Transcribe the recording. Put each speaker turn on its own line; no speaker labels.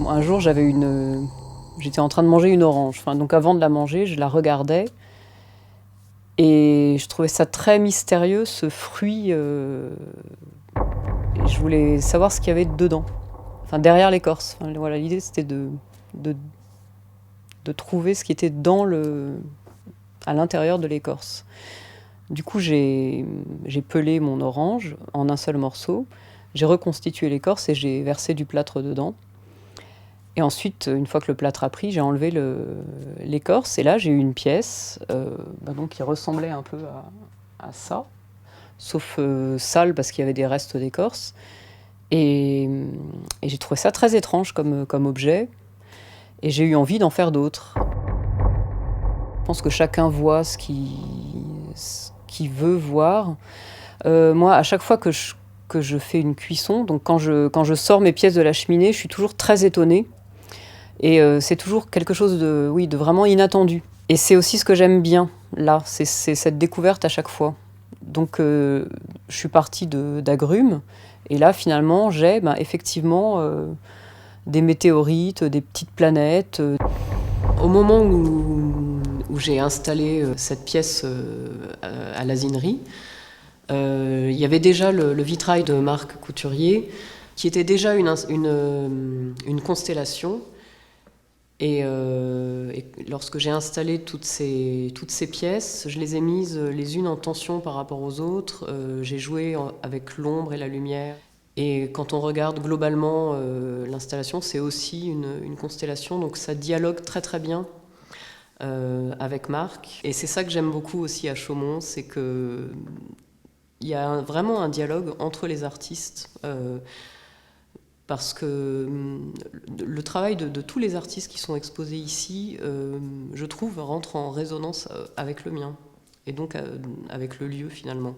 Un jour, j'étais en train de manger une orange. Enfin, donc avant de la manger, je la regardais et je trouvais ça très mystérieux, ce fruit. Et je voulais savoir ce qu'il y avait dedans, enfin derrière l'écorce. Enfin, voilà, l'idée c'était de, de trouver ce qui était à l'intérieur de l'écorce. Du coup, j'ai pelé mon orange en un seul morceau. J'ai reconstitué l'écorce et j'ai versé du plâtre dedans. Et ensuite, une fois que le plâtre a pris, j'ai enlevé l'écorce. Et là, j'ai eu une pièce donc, qui ressemblait un peu à ça, sauf sale parce qu'il y avait des restes d'écorce. Et j'ai trouvé ça très étrange comme objet. Et j'ai eu envie d'en faire d'autres. Je pense que chacun voit ce qu'il veut voir. Moi, à chaque fois que je fais une cuisson, donc quand je sors mes pièces de la cheminée, je suis toujours très étonnée. Et c'est toujours quelque chose de vraiment inattendu. Et c'est aussi ce que j'aime bien, là, c'est cette découverte à chaque fois. Donc je suis partie d'agrumes, et là finalement j'ai effectivement des météorites, des petites planètes. Au moment où j'ai installé cette pièce à l'asinerie, il y avait déjà le vitrail de Marc Couturier, qui était déjà une constellation. Et lorsque j'ai installé toutes ces pièces, je les ai mises les unes en tension par rapport aux autres. J'ai joué avec l'ombre et la lumière. Et quand on regarde globalement l'installation, c'est aussi une constellation, donc ça dialogue très très bien avec Marc. Et c'est ça que j'aime beaucoup aussi à Chaumont, c'est qu'il y a vraiment un dialogue entre les artistes. Parce que le travail de tous les artistes qui sont exposés ici, je trouve, rentre en résonance avec le mien, et donc avec le lieu finalement.